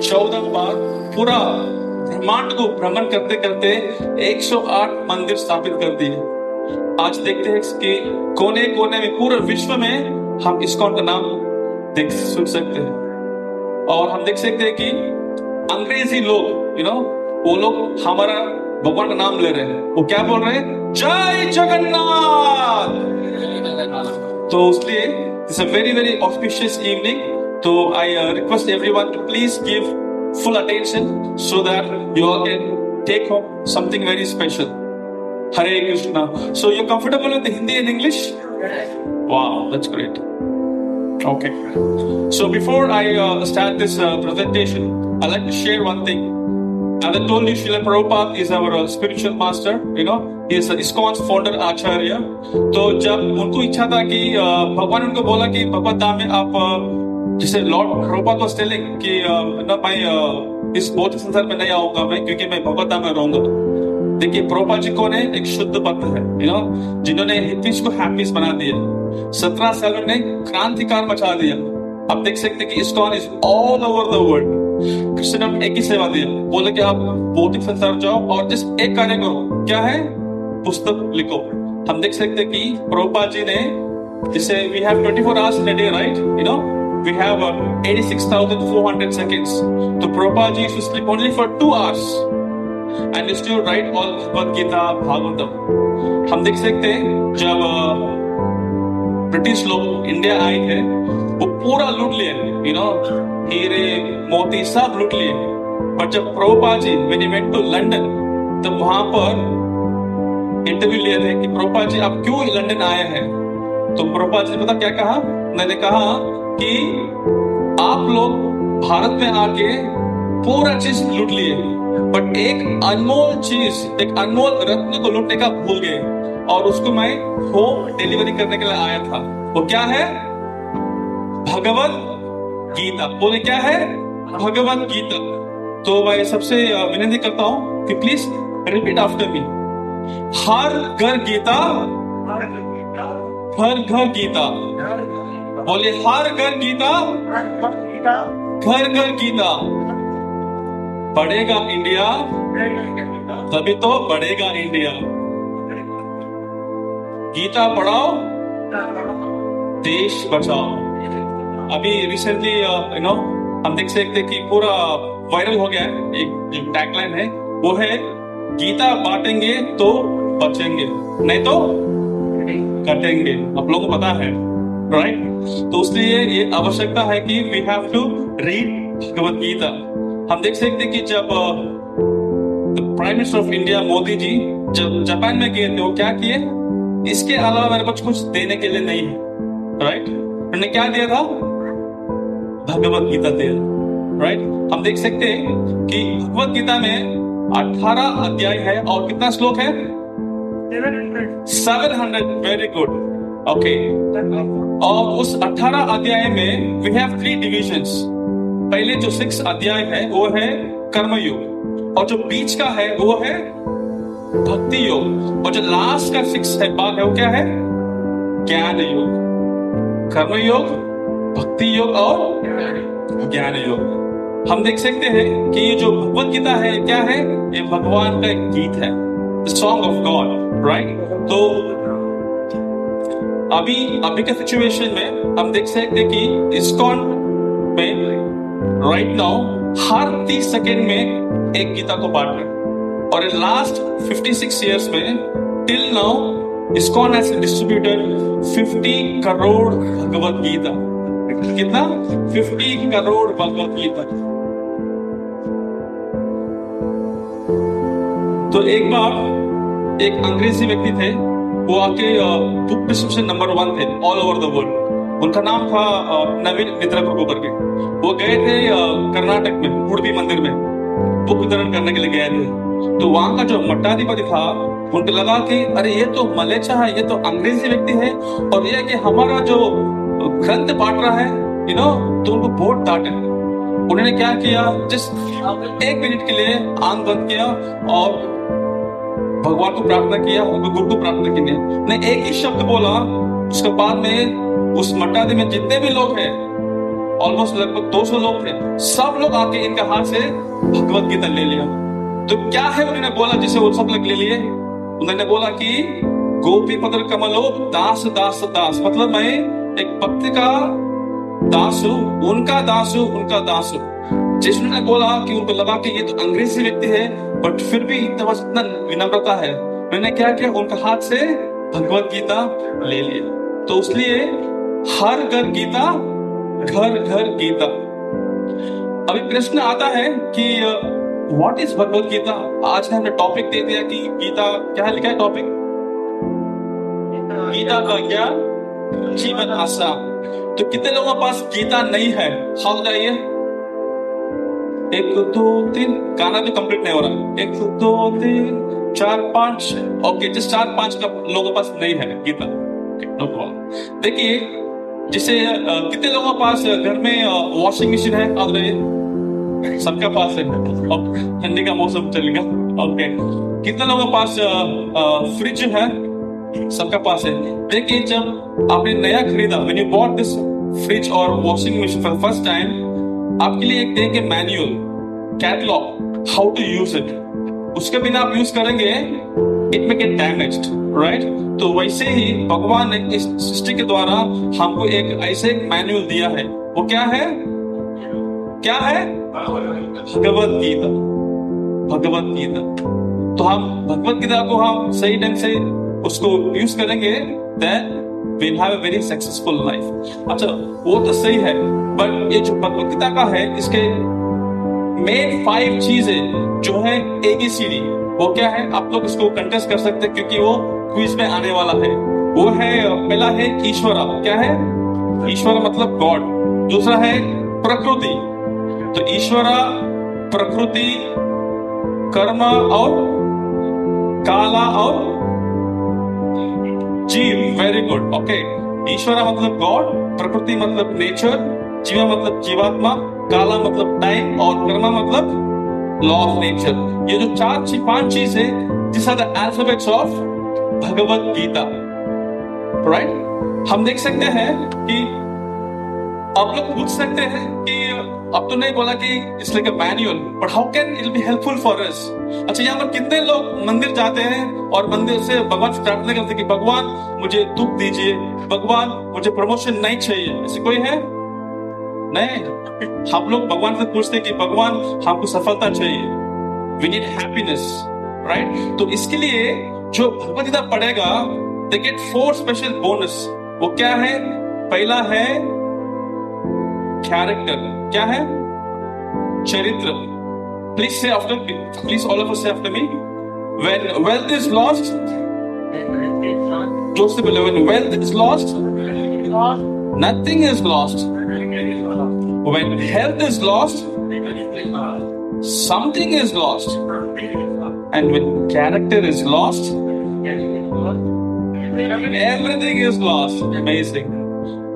14 बार पूरा ब्रह्मांड को भ्रमण करते करते 108 मंदिर स्थापित कर दिए। आज देखते हैं कि कोने कोने में पूरे विश्व में हम इस्कॉन का नाम सुन सकते हैं। और हम देख सकते हैं कि अंग्रेजी लोग वो लोग हमारा भगवान का नाम ले रहे हैं। वो क्या बोल रहे हैं? जय जगन्नाथ। तो इसलिए it's a very very auspicious evening. तो I request everyone to please give full attention so that you all can take home something very special. Hare Krishna. So you're comfortable with the Hindi and English? Wow, that's great. Okay. So before I start this presentation, I'd like to share one thing. As I told you, Srila Prabhupada is our spiritual master. He is ISKCON's founder Acharya. तो जब उनको इच्छा था कि भगवान उनको बोला कि भगवत धाम में आप जिसे लॉर्ड प्रोपाद वाज टेलिंग कि ना मैं इस भौतिक संसार में नहीं आऊंगा मैं, क्योंकि मैं भगवत धाम में रहूंगा। देखिए प्रोपाद जी कौन है? एक शुद्ध भक्त है, जिन्होंने हिप्पीज को हैप्पीज बना दिया। 17 सालों ने क्रांतिकार मचा दिया। आप देख सकते हैं कि ISKCON is all over the world. Krishna ने एक ही सेवा दिया, बोले कि आप भौतिक संसार जाओ और जिस एक कार्य करो, क्या है? पुस्तक लिखो। हम देख सकते हैं कि प्रोपाद जी ने, जिसे we have 24 hours in a day, right? We have 86,400 seconds. So Prabhupada ji used to sleep only for 2 hours and used to write all Bhagavad Gita, Bhagavatam. हम देख सकते हैं जब ब्रिटिश लोग इंडिया आए थे, वो पूरा लूट लिए, हीरे मोती सब लूट लिए। पर जब Prabhupada ji when he went to London, तब वहां पर इंटरव्यू लिए थे कि प्रभुपाद जी आप क्यों लंदन आए हैं? तो प्रभुपाद जी ने पता क्या कहा? मैंने कहा कि आप लोग भारत में आके पूरा चीज लूट लिए, बट एक अनमोल चीज, एक अनमोल रत्न को लूटने का भूल गए, और उसको मैं होम डिलीवरी करने के लिए आया था। वो क्या है? भगवत गीता। बोले क्या है? भगवत गीता। तो मैं सबसे विनती करता हूं कि प्लीज रिपीट आफ्टर मी। हर घर गीता, हर घर गीता। बोले हर घर गीता, घर घर गीता। बढ़ेगा इंडिया, तभी तो बढ़ेगा इंडिया। गीता पढ़ाओ, देश बचाओ। अभी रिसेंटली हम देख सकते कि पूरा वायरल हो गया है, एक जो टैगलाइन है वो है गीता बांटेंगे तो बचेंगे, नहीं तो कटेंगे। आप लोगों को पता है, राइट? तो इसलिए ये आवश्यकता है कि we have to read Bhagavad Gita. हम देख सकते हैं कि जब prime minister of India Modi ji जब जापान में गए थे, वो क्या किए? इसके अलावा मेरे पास कुछ देने के लिए नहीं है, राइट? उन्होंने क्या दिया था? भगवत गीता दिया, राइट? हम देख सकते हैं कि भगवत गीता में 18 अध्याय है और कितना श्लोक है? 700। Very good, okay. और उस 18 अध्याय में वी हैव 3 डिविजन्स। पहले जो 6 अध्याय है वो है कर्मयोग, और जो बीच का है वो है भक्ति योग, और जो लास्ट का 6 है भाग है वो क्या है? ज्ञान योग। कर्मयोग, भक्ति योग और ज्ञान योग। हम देख सकते हैं कि ये जो भगवत गीता है क्या है? ये भगवान का एक गीत है, सॉन्ग ऑफ गॉड, राइट? तो अभी के सिचुएशन में हम देख सकते हैं कि ISKCON में राइट नाउ हर 30 सेकेंड में एक गीता को बांट रहे हैं, और लास्ट 56 इयर्स में till now ISKCON has distributed 50 crore Bhagavad Gita. कितना? 50 करोड़ भगवत गीता। तो एक बार एक अंग्रेजी व्यक्ति थे, वो आके बुक डिस्ट्रीब्यूशन नंबर 1 थे ऑल ओवर द वर्ल्ड। उनका नाम था नवीन मित्रा प्रभु करके। वो गए थे कर्नाटक में उडुपी मंदिर में बुक वितरण करने के लिए गए थे। तो वहां का जो मठाधिपति था, उनको लगा कि अरे ये तो मलेच्छा है, ये तो अंग्रेजी व्यक्ति है, और ये कि हमारा जो ग्रंथ बांट रहा है, तो उनको बहुत डांटे। उन्होंने क्या किया? जिस 1 मिनट के लिए आंख बंद किया और भगवान को प्रार्थना किया, गुरु को प्रार्थना की। ने एक ही शब्द बोला, उसके बाद में उस मठाधि में जितने भी लोग हैं ऑलमोस्ट लगभग 200 लोग थे, सब लोग आके इनके हाथ से भगवत गीता ले लिया। तो क्या है उन्होंने बोला जिसे वो सब लोग ले लिए? उन्होंने बोला कि गोपी पत्र कमलो दास दास दास, मतलब मैं एक भक्त का दास हूं, उनका दास हूं, उनका दास हूं। जिस उन्होंने बोला कि उनको लगा कि ये तो अंग्रेजी व्यक्ति है, बट फिर भी इतना विनम्रता है, मैंने क्या किया, उनका हाथ से भगवत गीता ले लिया। तो इसलिए हर घर गीता, घर घर गीता। अभी प्रश्न आता है कि व्हाट इज भगवत गीता? आज हमने टॉपिक दे दिया कि गीता क्या है, लिखा है टॉपिक, गीता का ज्ञान जीवन आसान। तो कितने लोगों के पास गीता नहीं है? हाथ जाइए। 1 2 3, गाना भी कंप्लीट नहीं हो रहा। 1 2 3 4 5, ओके, जिस 4 5 का लोगों के पास नहीं है गीता, नो प्रॉब्लम। देखिए, जिसे कितने लोगों के पास घर में वॉशिंग मशीन है? हाथ जाइए। सबका पास है, ठंडी का मौसम चलेगा, ओके। कितने लोगों के पास फ्रिज है? सबका पास है। देखिए, जब आपने नया खरीदा, when you bought this fridge और washing machine for first time, आपके लिए एक देंगे manual, catalogue, how to use it. उसके बिना आप यूज करेंगे, इट में गेट डैमेज्ड, राइट? तो वैसे ही भगवान ने इस सृष्टि के द्वारा हमको एक ऐसे मैनुअल दिया है। वो क्या है? क्या है? भगवत गीता। भगवत गीता। तो हम भगवत गीता को हम सही ढंग से उसको यूज करेंगे, then we'll have a very successful life। अच्छा, वो तो सही है, बट ये जो भगवत गीता का है, इसके मेन 5 चीजें जो है ABCD, वो क्या है? आप लोग इसको कंटेस्ट कर सकते हैं क्योंकि वो क्विज में आने वाला है। वो है, पहला है ईश्वरा। क्या है? ईश्वरा मतलब गॉड। दूसरा है प्रकृति, तो ईश्वरा, प्रकृति, कर्म और काला और जीव। Very good, okay. ईश्वरा मतलब गॉड, प्रकृति मतलब नेचर, जीवा मतलब जीवात्मा, काला मतलब टाइम और कर्मा मतलब लॉ ऑफ नेचर। ये जो 4-5 चीज है, this are the alphabets of Bhagavad Gita, right? हम देख सकते हैं कि आप लोग पूछ सकते हैं कि अब तो नहीं बोला कि it's like a manual, but how can it be helpful for us? अच्छा, यहाँ पर कितने लोग मंदिर जाते हैं और मंदिर से भगवान से प्रार्थना करते हैं कि भगवान मुझे दुख दीजिए, भगवान मुझे प्रमोशन नहीं चाहिए? ऐसे कोई है? नहीं। हम लोग भगवान से पूछते हैं कि भगवान हमको सफलता चाहिए, वी नीड हैप्पीनेस, राइट? तो इसके लिए जो भगवत गीता पढ़ेगा, दे गेट 4 स्पेशल बोनस। वो क्या है? पहला है कैरेक्टर। क्या है? चरित्र। Please say after, please all of us say after me. When wealth is lost, जोर से बोलो, when wealth is lost, nothing is lost. When health is lost, something is lost. And when character is lost, everything is lost. Amazing.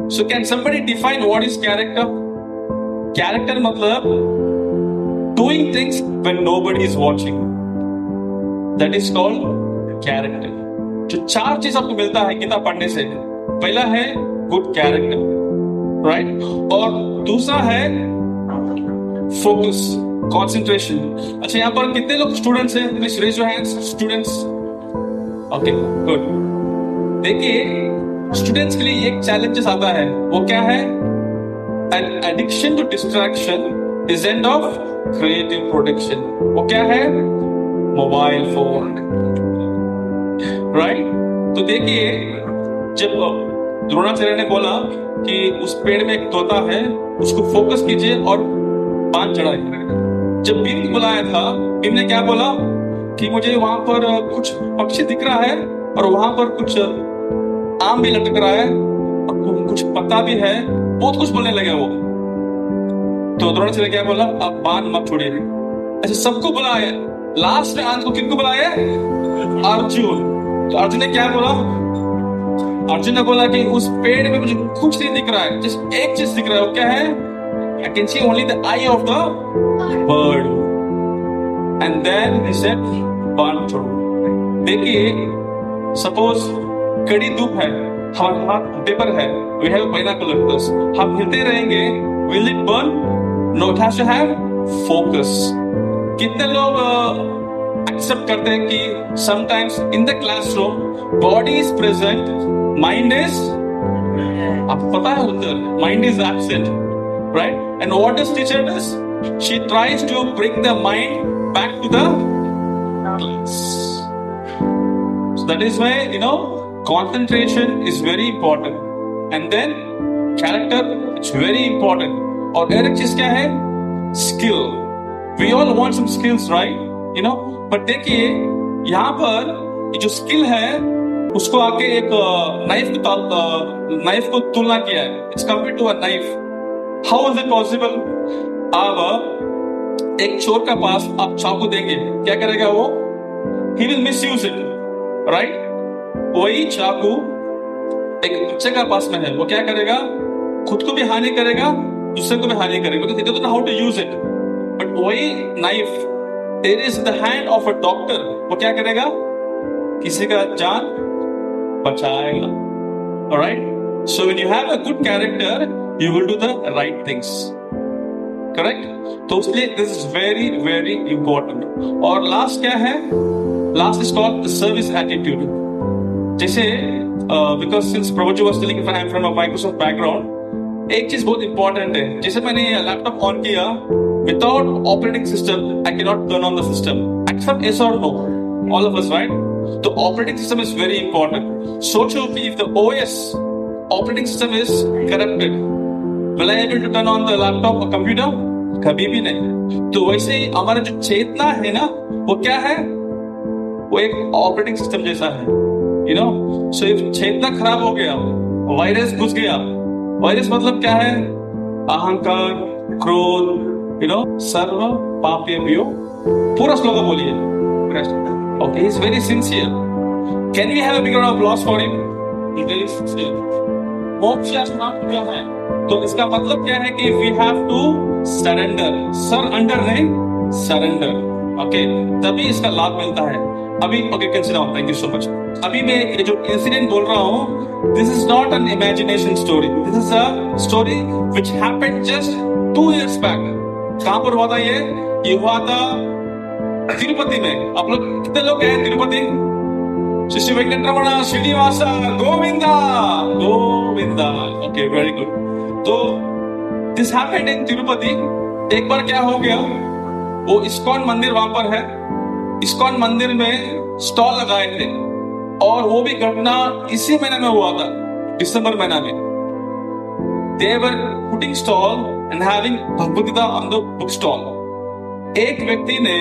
So can somebody define what is character? Character मतलब doing things when nobody is watching. That is called character. जो 4 चीज आपको मिलता है गीता पढ़ने से, पहला है good character, right? और दूसरा है focus, concentration. अच्छा, यहाँ पर कितने लोग स्टूडेंट्स हैं? Please raise your hands, students. Okay, good. देखिए, स्टूडेंट्स के लिए एक चैलेंजेस आता है, वो क्या है? An addiction to distraction is end of creative production. वो क्या है? Mobile phone, right? तो देखिए, जब द्रोणाचार्य ने बोला कि उस पेड़ में एक तोता है, उसको फोकस कीजिए और बाण चढ़ाइए। जब भीम को बुलाया था, भीम ने क्या बोला कि मुझे वहां पर कुछ पक्षी दिख रहा है और वहां पर कुछ आम भी लटक रहा है और कुछ पत्ता भी है, बहुत कुछ बोलने लगे वो। तो द्रोणाचार्य ने क्या बोला? अब बाण मत छोड़िए। अच्छा, सबको बुलाया, लास्ट में अंत को किनको बुलाया? अर्जुन। तो अर्जुन ने क्या बोला? अर्जुन ने बोला कि उस पेड़ में मुझे कुछ नहीं दिख रहा है, जस्ट एक चीज दिख रहा है। वो क्या है? I can see only the eye of the bird. And then he said, बाण छोड़ो। देखिए, सपोज कड़ी धूप है, हमारे हाथ पेपर है, वी हैव बाइनोकुलर्स, हम हिलते रहेंगे Will it burn? No, it has to have focus. कितने लोग एक्सेप्ट करते हैं कि sometimes in the classroom body is present, mind is, आपको पता है उधर mind is absent, right? And what does teacher does? She tries to bring the mind back to the class. So that is why, concentration is very important. And then character, it's very important. और एक चीज क्या है? Skill. We all want some skills, right? But देखिए यहाँ पर ये जो स्किल है उसको आके एक नाइफ को तुलना किया है. It's compared to a knife. How is it possible? अब एक चोर का पास आप चाकू देंगे, क्या करेगा वो? He will misuse it, right? वही चाकू एक बच्चे का पास में है, वो क्या करेगा? खुद को भी हानि करेगा, दूसरे को भी हानि करेगा, because he doesn't know how to use it. But वही knife it is in the hand of a doctor, वो क्या करेगा? किसी का जान बचाएगा. Alright? So when you have a good character, you will do the right things. Correct? तो इसलिए this is very very important. और लास्ट क्या है? Last is called the service attitude. जैसे because since Prabhuji was telling I am from a Microsoft background, एक चीज बहुत important है. जैसे मैंने लैपटॉप ऑन किया, without operating system I cannot turn on the system. Accept yes or no? All of us, right? The operating system is very important. So too, if the OS operating system is corrupted, will I able to turn on the laptop or computer? कभी भी नहीं. तो वैसे ही हमारा जो चेतना है ना, वो क्या है? वो एक ऑपरेटिंग सिस्टम जैसा है. So if चेतना खराब हो गया, वायरस घुस गया. वायरस मतलब क्या है? अहंकार, क्रोध, सर्व पापेभ्यो. पूरा श्लोक बोलिए. Okay, he's very sincere. Can we have a big round of applause for him? He's very sincere. मोक्ष नाम क्या है? तो इसका मतलब क्या है कि we have to surrender. Surrender नहीं, surrender. Okay, तभी इसका लाभ मिलता है. अभी okay, consider. Thank you so much. अभी मैं ये जो इंसिडेंट बोल रहा हूँ, this is not an imagination story. This is a story which happened just 2 years back. कहाँ पर हुआ था ये? ये हुआ था तिरुपति में. आप लोग कितने लोग गए Tirupati? Shri Venkataramana Srinivasa Govinda Govinda. Okay, very good. तो दिस हैपेंड इन तिरुपति. एक बार क्या हो गया, वो इस्कॉन मंदिर वहां पर है. इस्कॉन मंदिर में स्टॉल लगाए थे, और वो भी घटना इसी महीने में हुआ था, दिसंबर महीना में. They were putting stall and having Bhagavad Gita on the book stall. एक व्यक्ति ने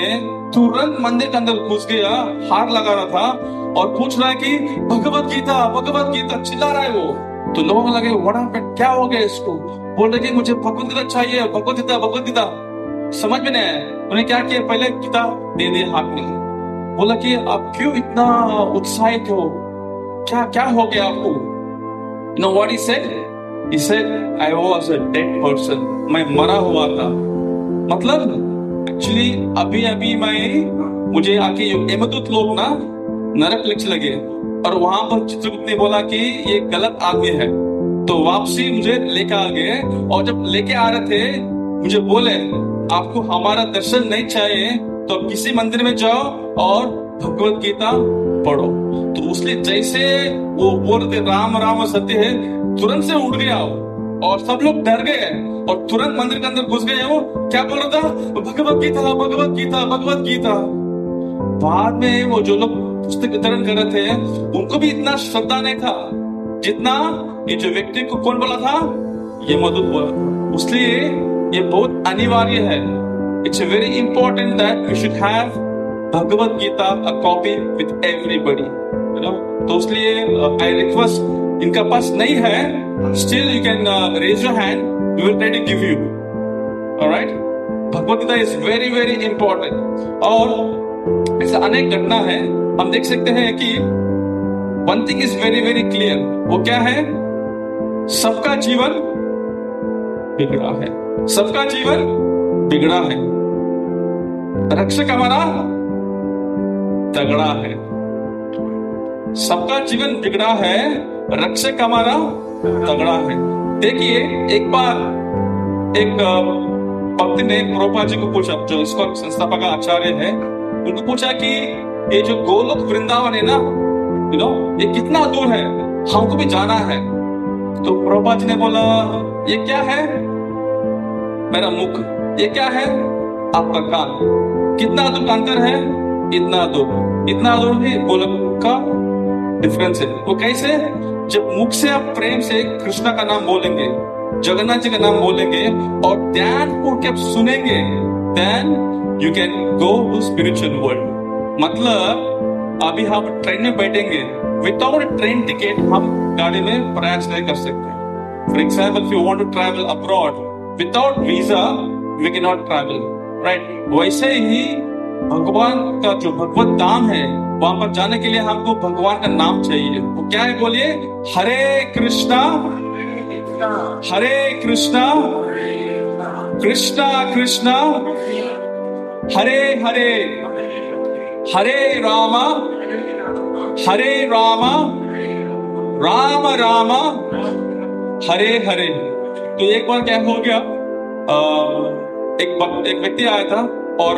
तुरंत मंदिर के अंदर घुस गया, हार लगा रहा था और पूछ रहा है कि भगवद गीता चिल्ला रहा है वो. तो लोगों को लगे व्हाट हैपेंड, क्या हो गया इसको? बोल रहे कि मुझे भगवद गीता चाहिए, भगवद गीता. समझ में नहीं आया. उन्हें क्या किया, पहले गीता दे दिया हाथ में. बोला कि आप क्यों इतना उत्साहित हो, क्या हो गया आपको? You know what he said? He said, I was a dead person. मैं मरा हुआ था. मतलब एक्चुअली अभी मुझे आके यमदूत लोग ना नरक लिख लगे, और वहां पर चित्रगुप्त ने बोला कि ये गलत आदमी है. तो वापसी मुझे लेके आ गए, और जब लेके आ रहे थे मुझे बोले आपको हमारा दर्शन नहीं चाहिए तो आप किसी मंदिर में जाओ और भगवद गीता पढ़ो. तो उसलिए जैसे वो बोल रहे राम राम सत्य है, तुरंत से उठ गया और सब लोग डर गए और तुरंत मंदिर के अंदर घुस गए. वो क्या बोल रहा था? भगवद गीता. बाद में वो जो लोग पुस्तक वितरण कर रहे थे उनको भी इतना श्रद्धा नहीं था जितना ये जो व्यक्ति को कौन बोला था, ये मधुर बोला. इसलिए ये बहुत अनिवार्य है. It's very important that we should have Bhagavad Gita a copy with everybody. तो इसलिए आई रिक्वेस्ट, इनका पास नहीं है, still you can raise your hand, we will try to give you. Alright? Bhagavad Gita is very very important. और ऐसा अनेक घटना है, हम देख सकते हैं कि one thing is very very clear. वो क्या है? सबका जीवन बिगड़ा है. सबका जीवन बिगड़ा है. रक्षक हमारा तगड़ा है. सबका जीवन बिगड़ा है, रक्षक हमारा तगड़ा है. देखिए, एक बार एक भक्त ने प्रभुपाद जी को पूछा, जो इसको संस्थापक आचार्य है, उनको पूछा कि ये जो गोलोक वृंदावन है ना, ये कितना दूर है, हमको भी जाना है। तो प्रभुपाद जी ने बोला, ये क्या है? मेरा मुख। ये क्या है? आपका कान। कितना दूर का अंतर है? इतना दूर। इतना दूर ही गोलोक का डिफरेंस है। वो कैसे? जब मुख से आप प्रेम से कृष्णा का नाम बोलेंगे, जगन्नाथ जी का नाम बोलेंगे और ध्यानपूर्वक आप सुनेंगे, then you can go to spiritual world। मतलब अभी हम ट्रेन में बैठेंगे, विदाउट ट्रेन टिकट हम गाड़ी में प्रयास नहीं कर सकते। For example, if you want to travel abroad without visa, we cannot travel, right? वैसे ही भगवान का जो भगवत धाम है, वहां पर जाने के लिए हमको भगवान का नाम चाहिए। वो क्या है? बोलिए, हरे कृष्णा हरे कृष्णा कृष्णा कृष्णा हरे हरे, हरे रामा राम राम हरे हरे। तो एक बार क्या हो गया, एक व्यक्ति आया था और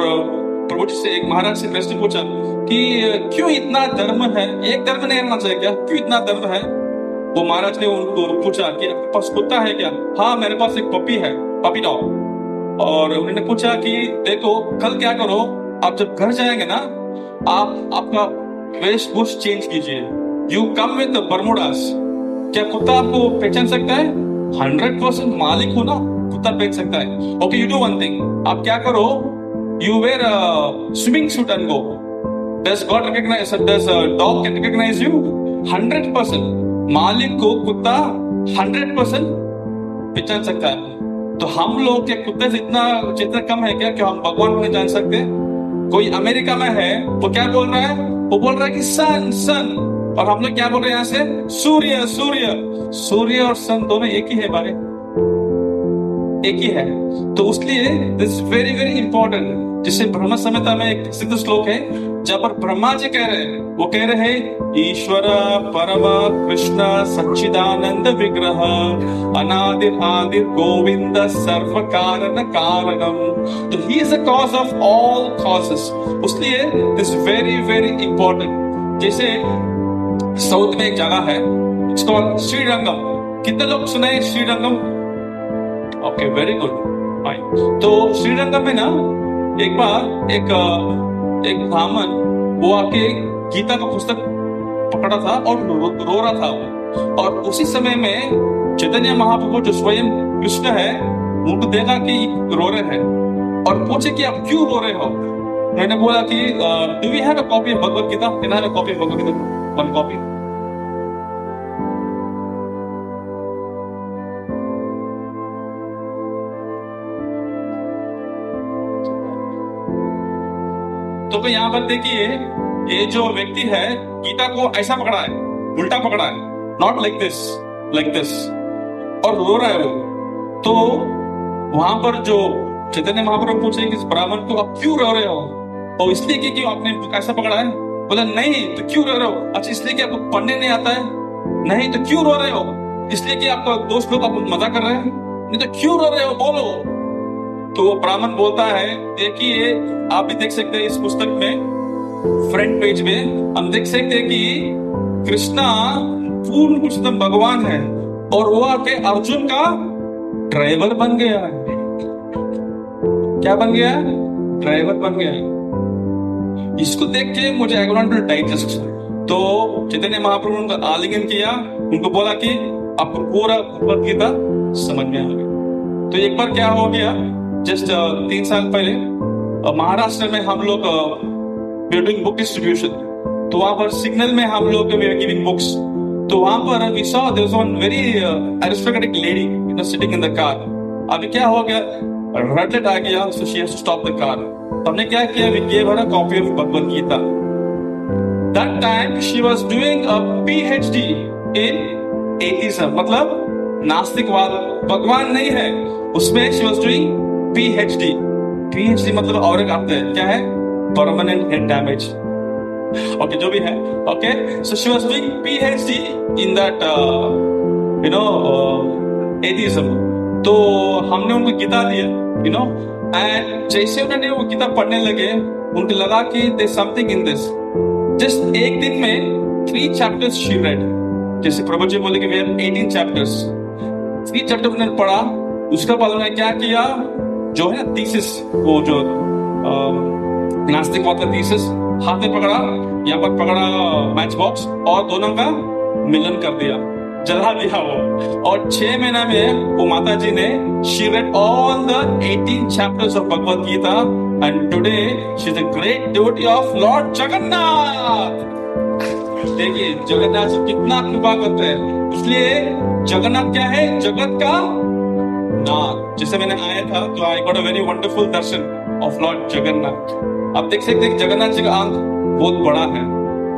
प्रभु जी से, एक महाराज से प्रश्न पूछा कि क्यों इतना धर्म है, एक धर्म नहीं रहना चाहिए क्या, क्यों इतना धर्म है? वो महाराज ने उनको पूछा कि आपके पास कुत्ता है क्या? हाँ, मेरे पास एक पपी है, पपी डॉग। और उन्होंने पूछा कि देखो, कल क्या करो, आप जब घर जाएंगे ना, आप आपका वेशभूष चेंज कीजिए, यू कम विद बर्मुडास। क्या कुत्ता आपको पहचान सकता है? 100% मालिक हो ना, कुत्ता पहचान सकता है। Okay, you do one thing, आप क्या करो, you wear a swimming suit and go. Does God recognize? Does a dog can recognize you? 100%। मालिक को कुत्ता 100% पहचान सकता है। तो हम लोग के कुत्ते से जितना कम है क्या कि हम भगवान को नहीं जान सकते? कोई अमेरिका में है, वो क्या बोल रहा है? वो बोल रहा है कि सन सन, और हम लोग क्या बोल रहे हैं यहाँ से? सूर्य सूर्य। सूर्य और सन दोनों एक ही है भाई, एक ही है। तो उसलिए दिस वेरी वेरी इंपॉर्टेंट। जिससे ब्रह्म संहिता में एक सिद्ध श्लोक है जहां पर ब्रह्मा जी कह रहे हैं, वो कह रहे हैं, ईश्वर परम कृष्ण सच्चिदानंद विग्रह अनादिर आदिर गोविंद सर्व कारण कारणम। तो he is the cause of all causes. इसलिए दिस वेरी वेरी इंपॉर्टेंट। जैसे साउथ में एक जगह है, इट्स कॉल्ड श्रीरंगम। कितने लोग सुने हैं Srirangam? Okay, very good, fine. तो श्रीरंगम में ना एक बार एक ब्राह्मण वो आके गीता का पुस्तक पकड़ा था और रो रहा था वो। और उसी समय में चैतन्य महाप्रभु जो स्वयं कृष्ण है, उनको देखा कि रो रहे हैं और पूछे कि आप क्यों रो रहे हो? मैंने बोला कि do we have a copy of Bhagavad Gita? Can I have a copy of Bhagavad Gita? One copy. तो यहाँ पर देखिए, ये जो व्यक्ति है गीता को ऐसा पकड़ा है, उल्टा पकड़ा है, not like this, like this, और रो रहा है वो। तो वहां पर जो चैतन्य महाप्रभु पूछे कि इस ब्राह्मण को आप क्यों रो रहे हो? और इसलिए कि क्यों आपने ऐसा पकड़ा है? बोला नहीं, तो क्यों रो रहे हो? अच्छा, इसलिए कि आपको पढ़ने नहीं आता है? नहीं, तो क्यों रो रहे हो? इसलिए कि आपका दोस्त लोग आपको मजा कर रहे हैं? नहीं, तो क्यों रो रहे हो, बोलो। तो वो ब्राह्मण बोलता है, देखिए, आप भी देख सकते हैं इस पुस्तक में फ्रंट पेज में हम देख सकते हैं कि कृष्णा पूर्ण पुरुषोत्तम भगवान है और वो आके अर्जुन का ड्राइवर बन गया है। क्या बन गया? ड्राइवर बन गया है। इसको देख के मुझे आई वांट टू डाइजेस्ट। तो चैतन्य महाप्रभु ने उनका आलिंगन किया, उनको बोला कि आपको पूरा भगवत गीता समझ में आ गया। तो एक बार क्या हो गया, जस्ट 3 साल पहले महाराष्ट्र में हम लोग डूइंग बुक डिस्ट्रीब्यूशन, तो वहां पर सिग्नल में हम लोग गिविंग बुक्स। तो वहां पर we saw there was one very aristocratic lady sitting in the car. अभी क्या हो गया, रेड लाइट आ गया, so she has to stop the car. हमने क्या किया, we gave her a copy of Bhagavad Gita. That time she was doing a PhD in atheism, मतलब नास्तिकवाद, भगवान नहीं है उसमें। She was doing PhD. PhD मतलब और एक अर्थ है, क्या है? Permanent head damage. ओके, जो भी है। Okay, so she was doing PhD in that atheism. तो हमने उनको गीता दिया, यू नो, एंड जैसे उन्होंने वो गीता पढ़ने लगे, उनको लगा कि there something in this. Just एक दिन में 3 चैप्टर्स शी रेड। जैसे प्रभु जी बोले कि वी हैव 18 चैप्टर्स, 3 चैप्टर उन्होंने पढ़ा। उसके बाद उन्होंने क्या किया, जो है ना थीसिस, वो जो नास्तिक का थीसिस हाथ में पकड़ा, यहाँ पर पकड़ा मैच बॉक्स, और दोनों का मिलन कर दिया, जला दिया वो। और 6 महीना में वो माता जी ने she read all the 18 chapters of Bhagavad Gita, and today she is a great devotee of Lord Jagannath। देखिए जगन्नाथ से कितना कृपा करते हैं। इसलिए जगन्नाथ क्या है, जगत का नाथ। जैसे मैंने आया था तो I got a very wonderful Darshan of Lord Jagannath. आप देख सकते हैं जगन्नाथ जी का आंख बहुत बड़ा है,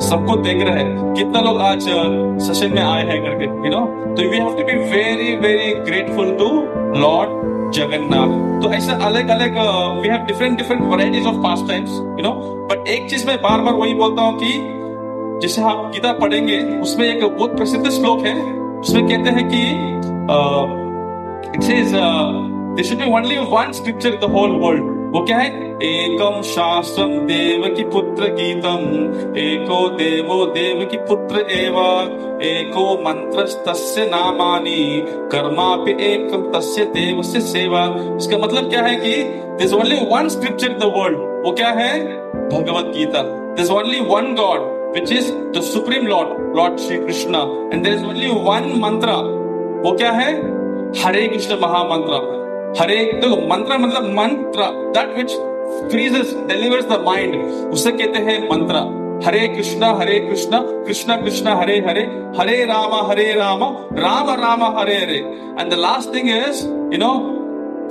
सबको देख रहे हैं। कितना लोग आज सेशन में आए हैं करके, यू नो, तो we have to be very very grateful to lord Jagannath. तो ऐसे अलग अलग we have different varieties of pastimes, you know, but एक चीज मैं बार बार वही बोलता हूँ कि जैसे आप गीता पढ़ेंगे, उसमें एक बहुत प्रसिद्ध श्लोक है, उसमें कहते हैं कि it says there should be only one scripture in the whole world. वो क्या है, एकम शास्त्रम देवकी पुत्र गीतम, एको देवो देवकी पुत्र एव, एको मंत्रस्तस्य नामानि, कर्मापि एकम तस्य देवस्य सेवा। इसका मतलब क्या है कि there is only one scripture in the world. वो क्या है, Bhagavad Gita. There is only one God which is the supreme Lord Shri Krishna, and there is only one mantra। वो क्या है, हरे कृष्ण महामंत्र। हरे, देखो मंत्र मतलब मंत्र, that which freezes, delivers the mind, उसे कहते हैं मंत्र। हरे कृष्णा कृष्णा कृष्णा हरे हरे, हरे Ram Ram Ram Hare Hare. And the last thing is, you know,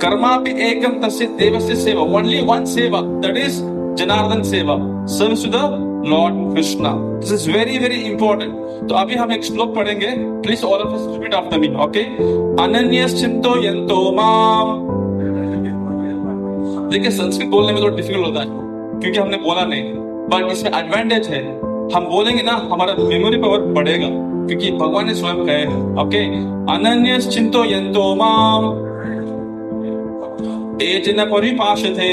कर्मापि एकम तस्य देवस्य सेवा, only one seva, that is Janardan seva, service to the lord Krishna. This is very very important. तो अभी हम एक श्लोक पढ़ेंगे, please all of us repeat after me, okay. अनन्यश्चिंतो यन्तो माम। देखिए संस्कृत बोलने में थोड़ा डिफिकल्ट होता है क्योंकि हमने बोला नहीं, बट इसमें एडवांटेज है, हम बोलेंगे ना हमारा मेमोरी पावर बढ़ेगा क्योंकि भगवान ने स्वयं कहे हैं, ओके। अनन्यश्चिंतो यन्तो माम एतेन परिभाषते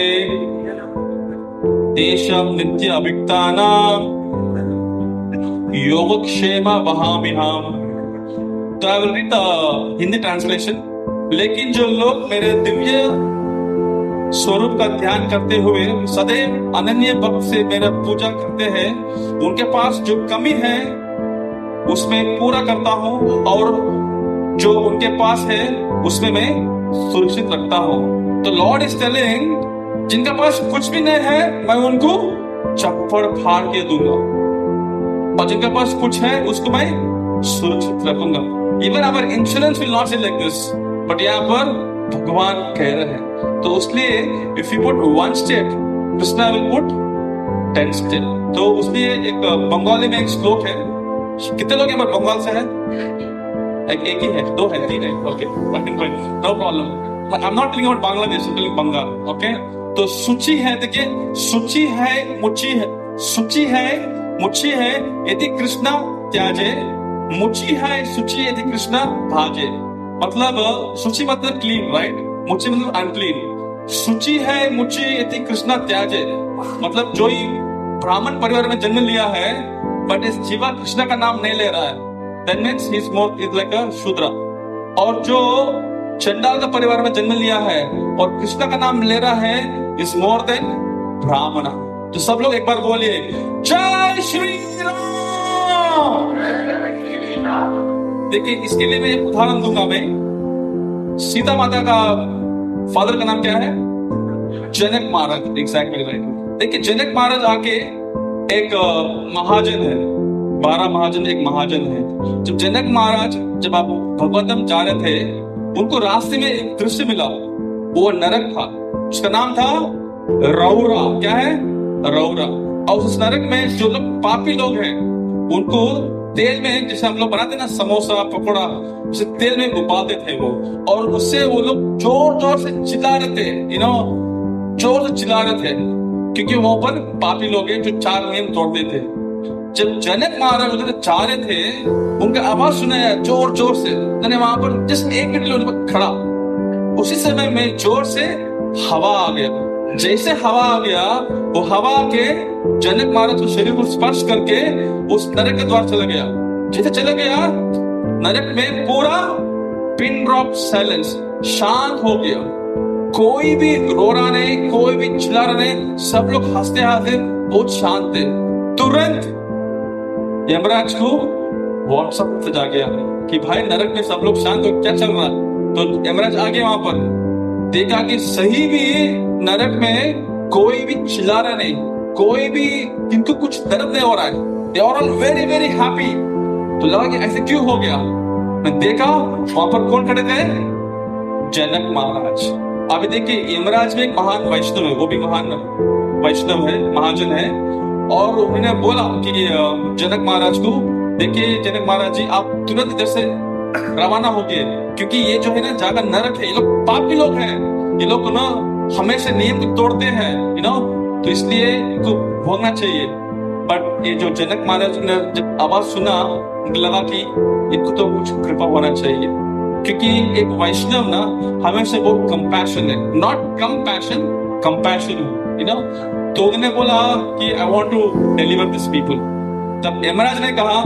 तेषां नित्य अभिक्तानां योगक्षेम वहाम्यहम्। तो I will read the Hindi translation. लेकिन जो लोग मेरे दिव्य स्वरूप का ध्यान करते हुए सदैव अनन्य भक्त से मेरा पूजा करते हैं, उनके पास जो कमी है उसमें पूरा करता हूँ, और जो उनके पास है उसमें मैं सुरक्षित रखता हूँ। तो लॉर्ड इज टेलिंग, जिनके पास कुछ भी नहीं है मैं उनको चप्पड़ फाड़ के दूंगा, और जिनके पास कुछ है उसको मैं सुरक्षित रखूंगा। Even our insurance will not से लाइक दिस, बट यहाँ पर भगवान कह रहे हैं। तो इसलिए if you put 1 step, Krishna will put 10 step. तो उसलिए एक बंगाली में एक श्लोक है। कितने लोग यहाँ पर बंगाल से है? एक ही है, 2 है, 3 है, okay, no problem. I am not telling about Bangladesh, I telling Bengal, okay. तो सूची है, देखिए सूची है, मुची है, सूची है, मुची है, यदि कृष्णा त्याजे, मुची है, सूची यदि कृष्णा भाजे। मतलब सूची मतलब क्लीन, राइट, मुची मतलब अनक्लीन। सूची है, मुची यदि कृष्णा त्याजे, मतलब जो ही ब्राह्मण परिवार में जन्म लिया है बट इस जीवा कृष्णा का नाम नहीं ले रहा है, that means he is more is like a शूद्र। और जो चंडाल का परिवार में जन्म लिया है और कृष्णा का नाम ले रहा है, is more than ब्राह्मण। तो सब लोग एक बार बोलिए जय श्री राम। देखिए इसके लिए मैं एक उदाहरण दूंगा। मैं सीता माता का फादर का नाम क्या है? जनक महाराज, एग्जैक्टली राइट। देखिए जनक महाराज आके एक महाजन है, 12 महाजन एक महाजन है। जब जनक महाराज जब आप भगवतम जा रहे थे, उनको रास्ते में एक दृश्य मिला, वो नरक था, उसका नाम था रौरा। क्या है? रौरा। और उस नरक में जो लोग पापी लोग हैं उनको तेल में, जैसे हम लोग बनाते ना समोसा पकौड़ा, उसे तेल में उबालते थे वो, और उससे वो लोग जोर जोर से चिल्ला रहे थे, यू नो, जोर से चिल्ला रहे थे, क्योंकि वहां पर पापी लोग हैं जो 4 नियम तोड़ते थे। जब जनक महाराज उधर जा रहे थे, उनका आवाज सुनाया जोर जोर से, मैंने वहां पर जस्ट 1 मिनट खड़ा, उसी समय में जोर से हवा आ गया। जैसे हवा आ गया, वो हवा के जनक महाराज के शरीर को स्पर्श करके उस नरक के द्वार चला गया। जैसे चला गया, नरक में पूरा पिन ड्रॉप साइलेंस, शांत हो गया। कोई भी रो रहा नहीं, कोई भी चिल्ला रहा नहीं, सब लोग हंसते हंसते बहुत शांत थे। तुरंत यमराज को व्हाट्सएप से जा गया कि भाई नरक में सब लोग शांत हो, क्या चल रहा है। तो यमराज आ गया वहां पर, देखा कि सही भी नरक में कोई भी चिल्ला रहा नहीं, कोई भी इनको कुछ दर्द नहीं हो रहा है। They are all very very happy। तो लगा कि ऐसे क्यों हो गया। मैं देखा वहां पर कौन खड़े थे, जनक महाराज। अभी देखिए यमराज में एक महान वैष्णव है, वो भी महान वैष्णव है, महाजन है। और उन्होंने बोला कि जनक महाराज को, देखिए जनक महाराज जी आप तुरंत इधर से रवाना हो गए, क्योंकि ये जो है ना जगह नरक है, ये लोग पापी लोग हैं, ये लोग ना हमेशा नियम को तोड़ते हैं, तो इसलिए इनको भोगना चाहिए। बट ये जो जनक महाराज ने जब आवाज सुना, उनको लगा कि इनको तो कुछ कृपा होना चाहिए, क्योंकि एक वैष्णव ना हमेशा वो कंपैशन है, नॉट कंपैशन, कंपैशन, तो उन्होंने बोला कि I want to deliver this people. तब यमराज ने कहा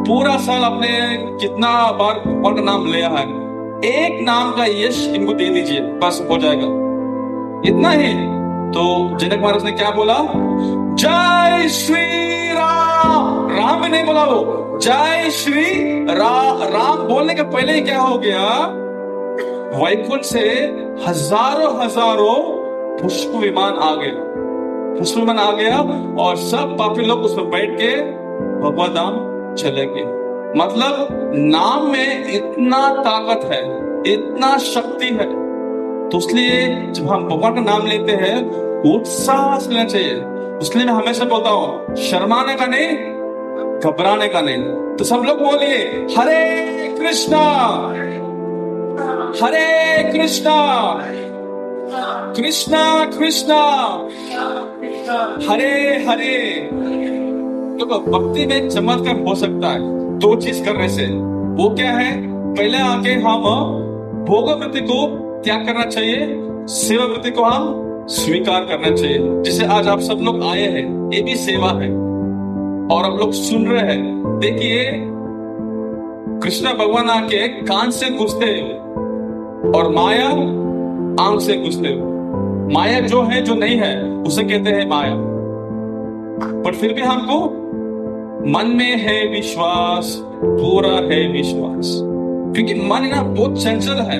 पूरा साल आपने कितना बार भगवान का नाम लिया है, एक नाम का यश इनको दे दीजिए, बस हो जाएगा, इतना ही। तो जनक महाराज ने क्या बोला, जय श्री राम। राम भी नहीं बोला वो, जय श्री राम बोलने के पहले ही क्या हो गया, वैकुंठ से हजारों हजारों पुष्प विमान आ गए, पुष्प विमान आ गया और सब पापी लोग उसमें बैठ के भगवत धाम चले गए। मतलब नाम में इतना ताकत है, इतना शक्ति है। तो इसलिए जब हम भगवान का नाम लेते हैं उत्साह से लेना चाहिए। इसलिए मैं हमेशा बोलता हूँ शर्माने का नहीं, घबराने का नहीं। तो सब लोग बोलिए हरे कृष्णा कृष्णा कृष्णा हरे हरे। तो भक्ति में चमत्कार हो सकता है दो चीज करने से। वो क्या है, पहले आके हम भोग वृत्ति को त्याग करना चाहिए, सेवा वृत्ति को हम स्वीकार करना चाहिए। जिसे आज आप सब लोग आए हैं, ये भी सेवा है और आप लोग सुन रहे हैं। देखिए कृष्ण भगवान आके कान से घुसते और माया आंख से घुसते। माया जो है, जो नहीं है, उसे कहते हैं माया। पर फिर भी हमको मन में है विश्वास, पूरा है विश्वास, क्योंकि मन ना बहुत चंचल है।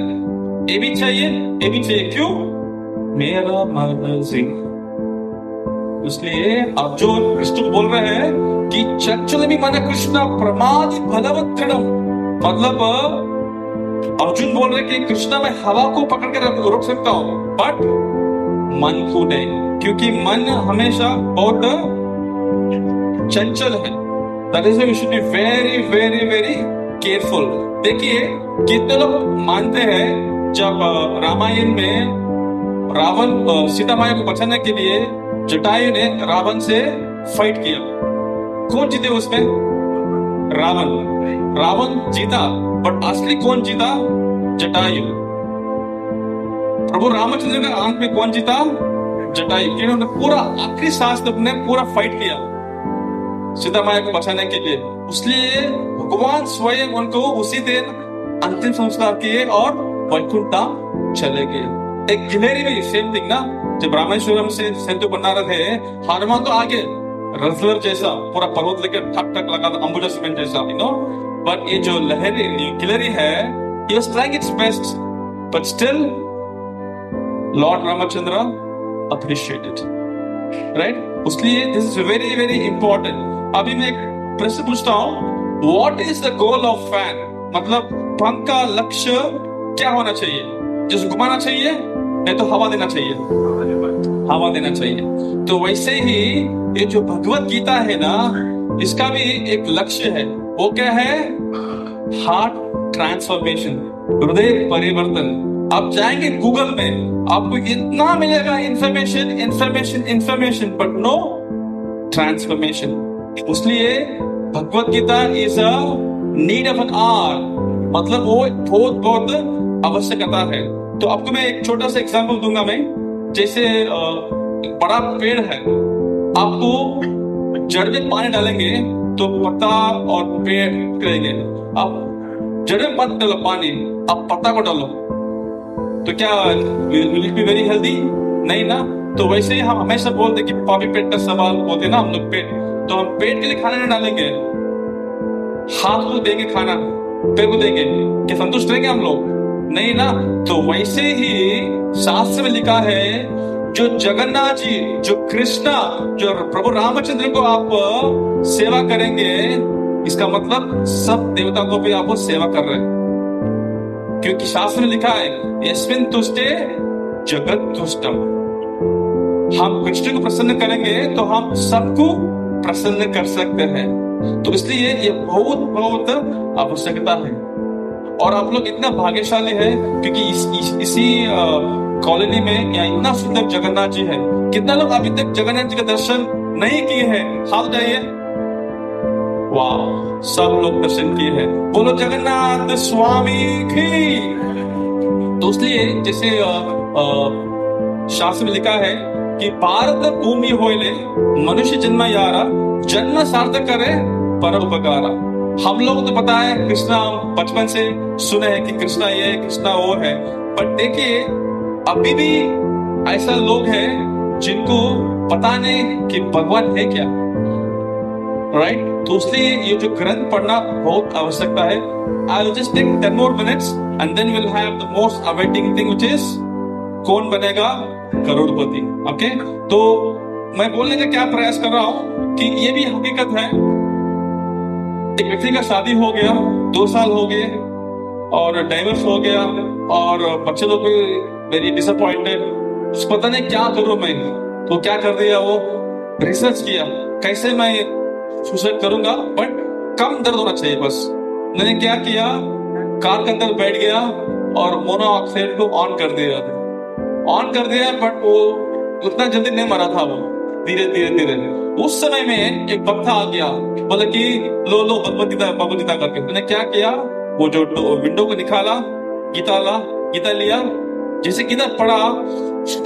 ये भी चाहिए, ये भी चाहिए, क्यों, मेरा मर्जी। इसलिए अब जो कृष्ण बोल रहे हैं कि चंचल भी मन कृष्ण प्रमाद बलवत दृढ़, मतलब अर्जुन बोल रहे कि कृष्ण में हवा को पकड़ के रोक सकता हूं, बट मन को नहीं, क्योंकि मन हमेशा बहुत चंचल है। That is why we should be very very very careful। देखिए कितने लोग मानते हैं जब रामायण में रावण सीता माया को बचाने के लिए जटायु ने रावण से फाइट किया, कौन जीते उसमें, रावण जीता, बट असली कौन जीता, जटायु। प्रभु रामचंद्र के अंत में कौन जीता, जटायु। इन्होंने पूरा आखिरी सांस तक ने पूरा फाइट किया सीता माया को बचाने के लिए। इसलिए भगवान स्वयं उनको उसी दिन अंतिम संस्कार किए और वैकुंठ धाम चले गए। एक गिलेरी में सेम थिंग ना, जब रामेश्वरम से सेतु बना रहे थे, हनुमान तो आगे रसलर जैसा पूरा पर्वत लेके ठक ठक लगा था, अंबुजा सीमेंट जैसा, बट ये जो लहरी गिलेरी है, he was trying its best, but still Lord Ramachandra appreciated, right? उसलिए this is very very important। अभी मैं एक प्रश्न पूछता हूँ, what is the goal of fan, मतलब पंख का लक्ष्य क्या होना चाहिए, जिसे घुमाना चाहिए, नहीं तो हवा देना चाहिए, हवा देना चाहिए। तो वैसे ही ये जो भगवत गीता है ना, इसका भी एक लक्ष्य है। वो क्या है, हार्ट ट्रांसफॉर्मेशन, हृदय परिवर्तन। आप जाएंगे गूगल में, आपको इतना मिलेगा information information information, but no transformation. इसलिए Bhagavad Gita is a need of an hour, मतलब वो बहुत बहुत आवश्यकता है। तो आपको मैं एक छोटा सा एग्जांपल दूंगा मैं। जैसे एक बड़ा पेड़ है, आपको जड़ में पानी डालेंगे तो पत्ता और पेड़ करेंगे। आप जड़ में मत डालो पानी, आप पत्ता को डालो तो क्या will it be very healthy? नहीं ना। तो वैसे ही हम हमेशा बोलते कि पापी पेट का सवाल बोलते ना हम लोग, पेट, तो हम पेट के लिए खाना नहीं डालेंगे, हाथ को देंगे खाना, पैर को देंगे, क्या संतुष्ट रहेंगे हम लोग? नहीं ना। तो वैसे ही शास्त्र में लिखा है, जो जगन्नाथ जी, जो कृष्णा, जो प्रभु रामचंद्र को आप सेवा करेंगे, इसका मतलब सब देवता को भी आप सेवा कर रहे हैं, क्योंकि शास्त्र में लिखा है यस्मिन् तुष्टे जगत तुष्टम। हम कृष्ण को प्रसन्न करेंगे तो हम सबको प्रसन्न कर सकते हैं। तो इसलिए ये बहुत बहुत आवश्यकता है। और आप लोग इतना भाग्यशाली है क्योंकि इसी कॉलोनी में यहाँ इतना सुंदर जगन्नाथ जी है। कितना लोग अभी तक जगन्नाथ जी का दर्शन नहीं किए हैं? हाथ उठाइए। वाह, सब लोग दर्शन किए हैं। बोलो जगन्नाथ स्वामी की। तो इसलिए जैसे शास्त्र में लिखा है कि भारत भूमि होइले मनुष्य जन्म यारा, जन्म सार्थक करे पर उपकारा। हम लोग तो पता है कृष्णा, बचपन से सुने हैं कि कृष्णा ये है, कृष्णा वो है, बट देखिए अभी भी ऐसा लोग हैं जिनको पता नहीं कि भगवान है क्या, राइट? तो इसलिए ये जो ग्रंथ पढ़ना बहुत आवश्यकता है। I will just take 10 more minutes and then we'll have the most awaiting thing which is कौन बनेगा करोड़पति। ओके, तो मैं बोलने का क्या प्रयास कर रहा हूं कि ये भी हकीकत है। एक व्यक्ति का शादी हो गया, 2 साल हो गए और डाइवर्स हो गया और बच्चे लोग भी वेरी डिसअपॉइंटेड, उसको पता नहीं क्या करूं मैं। तो क्या कर दिया, वो रिसर्च किया कैसे मैं सुसाइड करूंगा बट कम दर्द होना चाहिए बस। मैंने क्या किया, कार के अंदर बैठ गया और मोनोऑक्साइड को ऑन कर दिया बट वो उतना जल्दी नहीं मरा था, वो धीरे धीरे। उस समय में एक भक्त आ गया, बोला कि लो भगवद गीता करके। मैंने क्या किया, वो जो विंडो को निकाला, गीता लिया। जैसे गीता पढ़ा,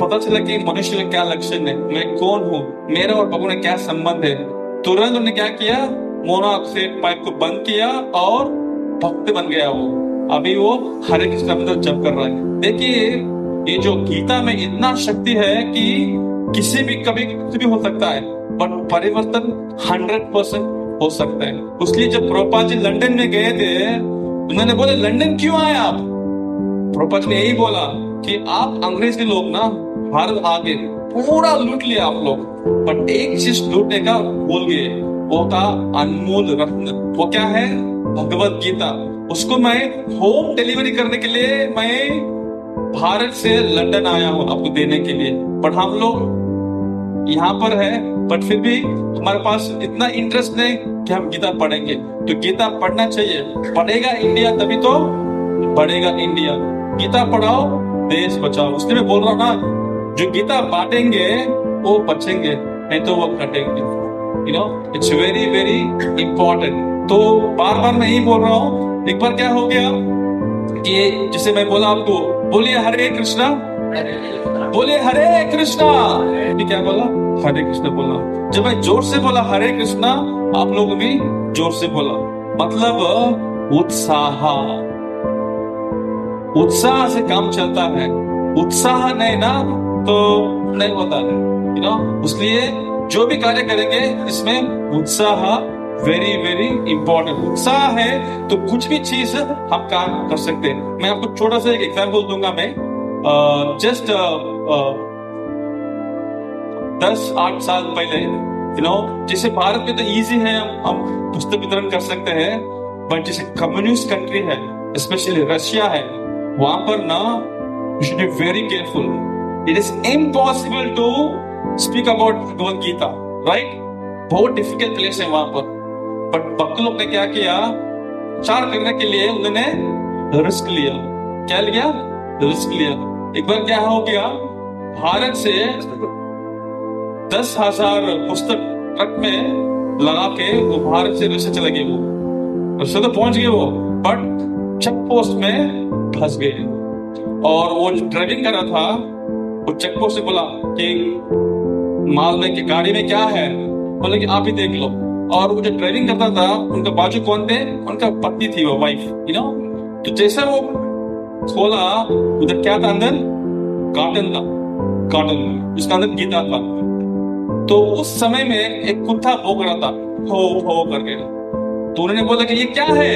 पता चला कि मनुष्य का क्या लक्षण है, मैं कौन हूँ, मेरा और भगवान का क्या संबंध है। तुरंत उन्होंने क्या किया, मोनोऑक्साइड पाइप को बंद किया और भक्त बन गया वो। अभी वो हरे कृष्ण मंत्र जप कर रहा है। देखिए ये जो गीता में इतना शक्ति है कि किसी भी कभी कुछ भी हो सकता है, बट परिवर्तन 100% हो सकता है। उसलिए जब प्रभुपाद जी लंदन में गए थे, उन्होंने बोले लंदन क्यों आए आप? प्रभुपाद जी ने यही बोला कि आप अंग्रेज के लोग ना भारत आके पूरा लूट लिया आप लोग, बट एक चीज लूटने का भूल गए, वो था अनमोल रत्न। वो क्या है? भगवत गीता। उसको मैं होम डिलीवरी करने के लिए मैं भारत से लंदन आया हूं आपको देने के लिए। बट हम लोग यहाँ पर है, बट फिर भी हमारे पास इतना इंटरेस्ट नहीं कि हम गीता पढ़ेंगे। तो गीता पढ़ना चाहिए, पढ़ेगा इंडिया तभी तो बढ़ेगा इंडिया। गीता पढ़ाओ, देश बचाओ। उसलिए मैं बोल रहा हूँ ना, जो गीता बांटेंगे वो बचेंगे, नहीं तो वो कटेंगे। You know, it's very very important. तो बार बार मैं यही बोल रहा हूँ। एक बार क्या हो गया कि जैसे मैं बोला आपको, बोलिए हरे कृष्णा, बोलिए हरे कृष्णा। क्या बोला? हरे कृष्णा बोला। जब मैं जोर से बोला हरे कृष्णा, आप लोग भी जोर से बोला। मतलब उत्साह से काम चलता है। उत्साह नहीं ना तो नहीं होता है, यू नो। इसलिए जो भी कार्य करेंगे इसमें उत्साह वेरी वेरी इंपॉर्टेंट। उत्साह है तो कुछ भी चीज हम काम कर सकते हैं। मैं आपको छोटा सा एक एग्जांपल दूंगा मैं। जस्ट 10-8 साल पहले, यू नो, जैसे भारत में तो इजी है, हम पुस्तक वितरण कर सकते हैं, बट जैसे कम्युनिस्ट कंट्री है, स्पेशली रशिया है, वहां पर ना you should be very careful. It is impossible to speak about Bhagavad Gita, right? बहुत डिफिकल्ट प्लेस है वहां पर। बट भक्त लोग ने क्या किया, प्रचार करने के लिए उन्होंने रिस्क लिया। क्या लिया? रिस्क लिया। एक बार क्या हो गया, भारत से 10,000 पुस्तक ट्रक में लगा के वो भारत से रशिया चले गए। वो रशिया तो पहुंच गए वो, बट चेक पोस्ट में फंस गए। और वो जो ड्राइविंग कर रहा था वो चेक से बोला कि माल में कि गाड़ी में क्या है, बोले कि आप ही देख लो। और वो जो ड्राइविंग करता था उनका बाजू कौन थे, उनका पत्नी थी, वो वाइफ, तो जैसे वो खोला उधर क्या था, अंदर कार्टन था, कार्टन उसका अंदर गीता था। तो उस समय में एक कुत्ता भौंक रहा था, हो करके। तो उन्होंने बोला कि ये क्या है,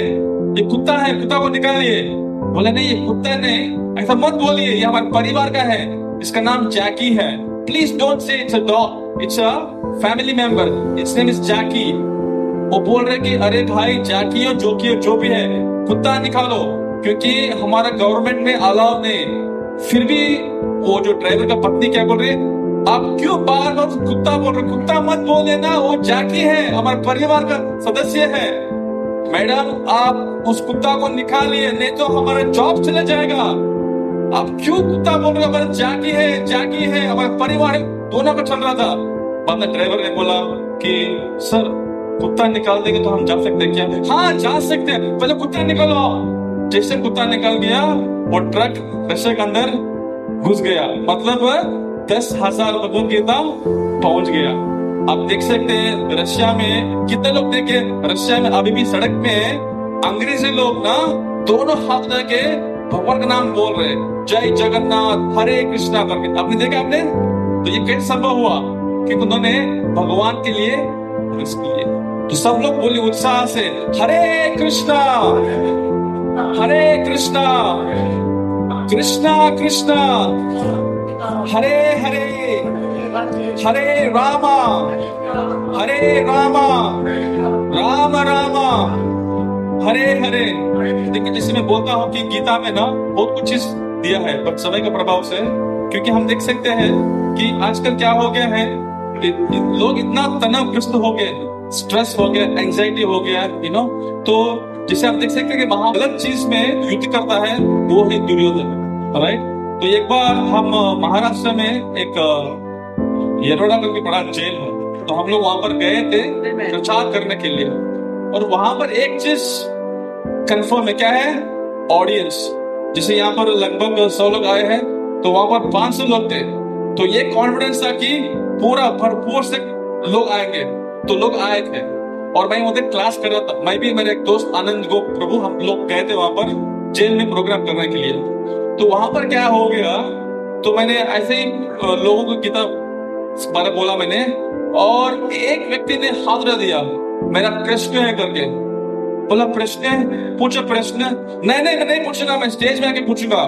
ये कुत्ता है, कुत्ता को निकालिए। बोले नहीं, ये कुत्ता नहीं, ऐसा मत बोलिए, ये हमारे परिवार का है, इसका नाम जैकी है। Please don't say it's a dog, it's a family member, its name is Jackie. वो बोल रहे कि अरे भाई जैकी हो, जोकी हो, जो भी है, कुत्ता निकालो, क्योंकि हमारा गवर्नमेंट में अलाउ नहीं। फिर भी वो जो ड्राइवर का पत्नी क्या बोल रही है, आप क्यों बार बार कुत्ता बोल रहे, कुत्ता मत बोले ना, वो जैकी है, हमारे परिवार का सदस्य है। मैडम आप उस कुत्ता को निकालिए, नहीं तो हमारा जॉब चले जाएगा। आप क्यों कुत्ता बोल रहे हो, हमारा जैकी है, हमारा परिवार दोनों का चल रहा था। बाद में ड्राइवर ने बोला कि सर कुत्ता निकाल देंगे तो हम जा सकते हैं क्या? हाँ जा सकते हैं, पहले कुत्ता निकालो। जैसे कुत्ता निकल गया वो ट्रक रशिया के अंदर घुस गया, मतलब 10,000 भगवत गीता पहुंच गया। आप देख सकते हैं रशिया में कितने लोग देखे, रशिया में अभी भी सड़क में अंग्रेजी लोग ना दोनों हाथ लगे भगवान का नाम बोल रहे, जय जगन्नाथ हरे कृष्णा करके। आपने देखा आपने? तो ये कैसे संभव हुआ कि उन्होंने भगवान के लिए रिस्क लिए। तो सब लोग बोले उत्साह से हरे कृष्णा कृष्णा कृष्णा हरे हरे, हरे रामा राम रामा हरे हरे। देखिए जैसे मैं बोलता हूँ कि गीता में ना बहुत कुछ चीज दिया है, बट समय के प्रभाव से, क्योंकि हम देख सकते हैं कि आजकल क्या हो गया है, लोग इतना तनावग्रस्त हो गए, स्ट्रेस हो गया, एंजाइटी हो गया, तो जैसे आप देख सकते हैं कि वहां गलत चीज में युद्ध करता है वो है दुर्योधन, राइट। तो एक बार हम महाराष्ट्र में एक येरोडा करके बड़ा जेल है, तो हम लोग वहां पर गए थे प्रचार करने के लिए। और वहां पर एक चीज कंफर्म है, क्या है, ऑडियंस। जैसे यहाँ पर लगभग 100 लोग आए हैं, तो वहां पर 500 लोग थे। तो ये कॉन्फिडेंस था कि पूरा भरपूर से लोग आएंगे, तो लोग आए थे। और मैं उधर क्लास कर रहा था, मैं भी मेरे एक दोस्त आनंद गो प्रभु, हम लोग गए थे वहां पर जेल में प्रोग्राम करने के लिए। तो वहां पर क्या हो गया, तो मैंने ऐसे ही लोगों को गीता बारे बोला मैंने, और एक व्यक्ति ने हाथ रख दिया, मेरा प्रश्न है करके बोला। प्रश्न है, पूछो प्रश्न। नहीं पूछूंगा, मैं स्टेज में आके पूछूंगा।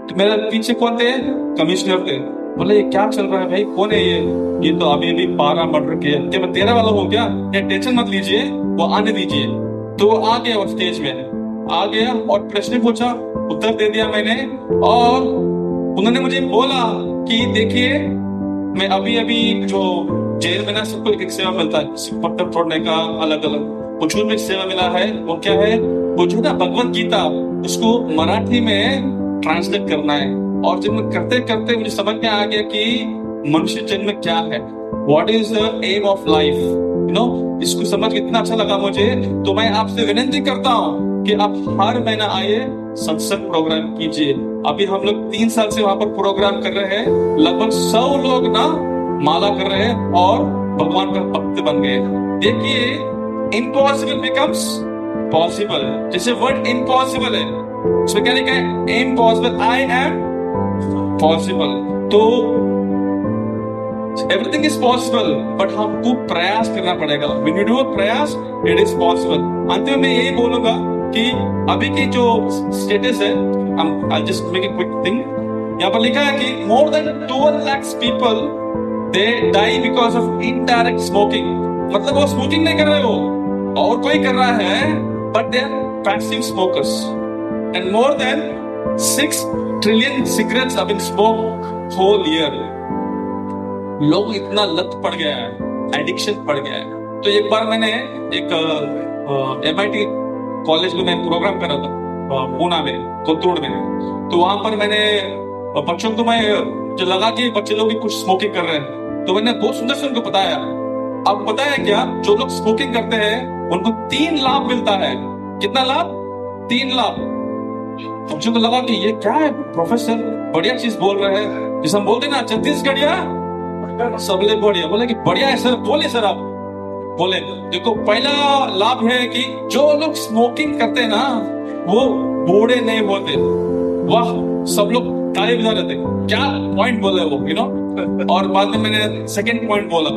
तो मेरे पीछे कौन थे, कमिश्नर थे। बोले ये क्या चल रहा है भाई, कौन है ये तो अभी 12 मर्डर किया, क्या मैं 13 वाला हूँ क्या? टेंशन मत लीजिए, वो आने दीजिए। तो वो आ गया, वो स्टेज में आ गया और प्रश्न पूछा, उत्तर दे दिया मैंने। और उन्होंने मुझे बोला कि देखिए मैं अभी जो जेल में ना सबको एक सेवा मिलता है, पत्थर फोड़ने का अलग अलग, कुछ में सेवा मिला है। वो क्या है, वो जो ना भगवत गीता उसको मराठी में ट्रांसलेट करना है। और जब मैं करते करते मुझे समझ में आ गया कि मनुष्य जन्म क्या है, what is the aim of life, इसको समझ इतना अच्छा लगा मुझे। तो मैं आपसे विनती करता हूँ कि आप हर महीना आइए, सत्संग प्रोग्राम कीजिए। अभी हम लोग 3 साल से वहां पर प्रोग्राम कर रहे हैं, लगभग 100 लोग ना माला कर रहे हैं और भगवान का भक्त बन गए। देखिए इम्पॉसिबल बिकम्स पॉसिबल। जैसे वर्ड इम्पॉसिबल है, उसमें क्या लिखा है, इम्पॉसिबल, आई एम पॉसिबल। तो एवरीथिंग इज पॉसिबल, बट हमको प्रयास करना पड़ेगा। When you do a प्रयास, it is possible। अंत में मैं यही बोलूंगा कि अभी की जो स्टेटस है, I'll just make a quick thing। यहाँ पर लिखा है कि more than 12 lakhs people they die because of indirect smoking। मतलब वो स्मोकिंग नहीं कर रहे हो, और कोई कर रहा है, but they are passive smokers। And more than 6 trillion cigarettes have been smoked whole year। लोग इतना लत पड़ गया है, एडिक्शन पड़ गया है। तो एक बार मैंने एक MIT कॉलेज में मैं प्रोग्राम कर रहा था पूना में, कोथरूड में। तो वहां पर मैंने बच्चों को मैं जो लगा कि बच्चे लोग भी कुछ स्मोकिंग कर रहे हैं, तो मैंने बहुत सुंदर से उनको बताया। अब पता है क्या, जो लोग स्मोकिंग करते हैं उनको 3 लाभ मिलता है। कितना लाभ? 3 लाभ। बच्चों को लगा कि ये क्या है, प्रोफेसर बढ़िया चीज बोल रहे हैं, जिसे हम बोलते ना छत्तीसगढ़िया सबले बढ़िया। बोले कि बढ़िया है सर, बोले सर आप। बोले देखो पहला लाभ है कि जो लोग स्मोकिंग करते हैं ना वो बूढ़े नहीं होते। वाह, सब लोग ताली बजा रहे थे, क्या पॉइंट बोला वो, यू नो। और बाद में मैंने सेकंड पॉइंट बोला,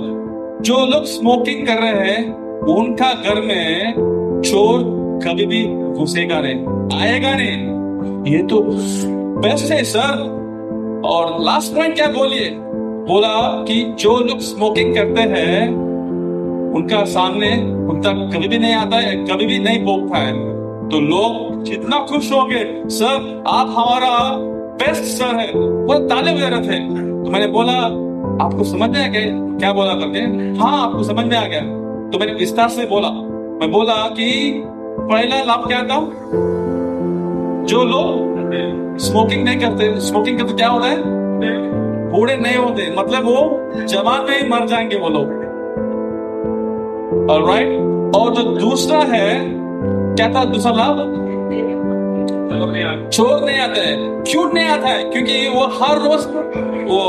जो लोग स्मोकिंग कर रहे हैं उनका घर में चोर कभी भी घुसेगा नहीं, आएगा नहीं। ये तो बेस्ट है सर। और लास्ट पॉइंट क्या बोलिए, बोला कि जो लोग स्मोकिंग करते हैं उनका सामने कुत्ता कभी भी नहीं आता है, कभी भी नहीं भौंकता है। तो लोग जितना खुश हो गए, सर आप हमारा बेस्ट सर है, वो ताले बजा रहे थे। तो मैंने बोला आपको समझ में आ गया क्या बोला करके? हाँ आपको समझ में आ गया। तो मैंने विस्तार से बोला, मैं बोला कि पहला लाभ क्या था, जो लोग स्मोकिंग नहीं करते, स्मोकिंग करते क्या होता है, बूढ़े नहीं होते, मतलब वो जवान में ही मर जाएंगे वो लोग। ऑलराइट। और जो दूसरा है, क्या था दूसरा लाभ, चोर नहीं आता है। क्यों नहीं आता है? क्योंकि वो हर रोज वो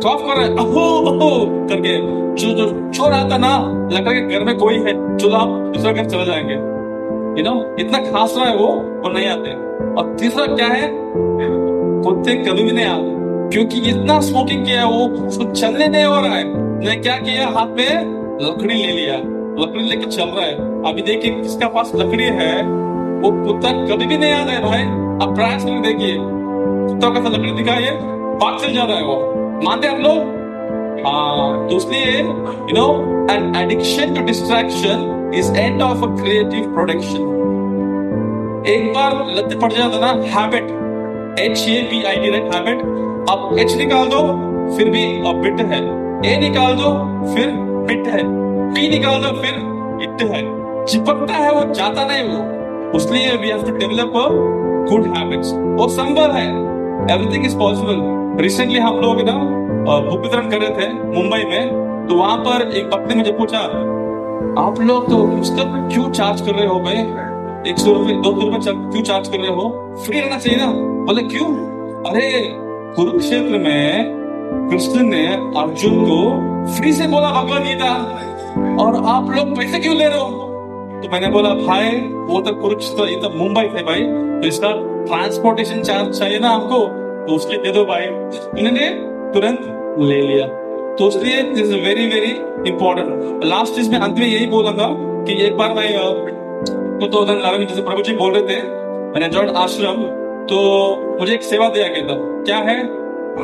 कॉफ कर रहा है अहो अहो करके। जो चोर आता ना, लगता है घर में कोई है, चलो आप दूसरा घर चले जाएंगे, यू नो, इतना खास रहा है वो नहीं आते। और तीसरा क्या है, कुत्ते कभी भी नहीं आते, क्योंकि इतना स्मोकिंग किया वो उसको चलने नहीं हो रहा है। मैंने क्या किया, हाथ में लकड़ी ले लिया, लकड़ी लेके चल रहा है। अभी देखिए किसका पास लकड़ी है, वो कुत्ता कभी भी नहीं आता है भाई। आप प्रयास करके देखिए, कुत्ता का लकड़ी दिखाइए, भाग चल जा रहा है वो। मानते हैं आप लोग? हाँ। तो इसलिए you know, an addiction to distraction is end of a creative production. एक बार लत पड़ जाता ना, हैबिट, HABIT, राइट, हैबिट। अब H निकाल दो फिर भी बिट है, A निकाल दो फिर बिट है, P निकाल दो फिर इट है, चिपकता है वो, जाता नहीं वो। इसलिए we have to develop good habits. वो संभव है, एवरीथिंग इज पॉसिबल। रिसेंटली हम लोग ना बुक वितरण कर रहे थे मुंबई में, तो वहां पर एक भक्त ने मुझे पूछा, आप लोग तो पुस्तक क्यों चार्ज कर रहे हो भाई, 100 रुपए 200 रुपए क्यों चार्ज कर रहे हो, फ्री रहना चाहिए ना। बोले क्यों? अरे कुरुक्षेत्र में कृष्ण ने अर्जुन को फ्री से बोला भगवद गीता, और आप लोग पैसे क्यों ले रहे हो? तो मैंने बोला भाई वो तो कुरुक्षेत्र, ये तो मुंबई थे भाई, तो इसका ट्रांसपोर्टेशन चार्ज चाहिए ना हमको, तो उसके दे दो भाई। उन्होंने तुरंत ले लिया। तो इसलिए this is very very important. Last चीज में अंत में यही बोलूंगा कि एक बार मैं 2011 में जैसे प्रभु जी बोल रहे थे, मैंने जॉइंट आश्रम, तो मुझे एक सेवा दिया गया था। क्या है?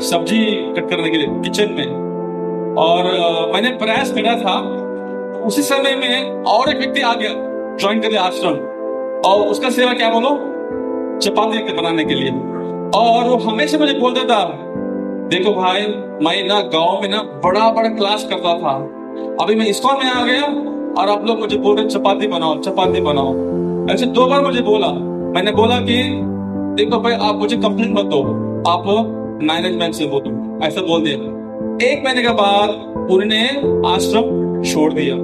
सब्जी कट करने के लिए किचन में। और मैंने प्रयास करा था, उसी समय में और एक व्यक्ति आ गया ज्वाइन कर लिया आश्रम, और उसका सेवा क्या बोलो, चपाती बनाने के लिए। और वो हमेशा मुझे बोलता था, देखो भाई मैं ना गांव में ना बड़ा बड़ा क्लास करता था, अभी मैं इस्कॉन में आ गया और आप लोग मुझे बोल रहे चपाती बनाओ चपाती बनाओ। ऐसे 2 बार मुझे बोला। मैंने बोला कि देखो भाई आप मुझे कंप्लेंट मत दो, आप मैनेजमेंट से बोलो, ऐसा बोल दिया। 1 महीने के बाद उन्होंने आश्रम छोड़ दिया।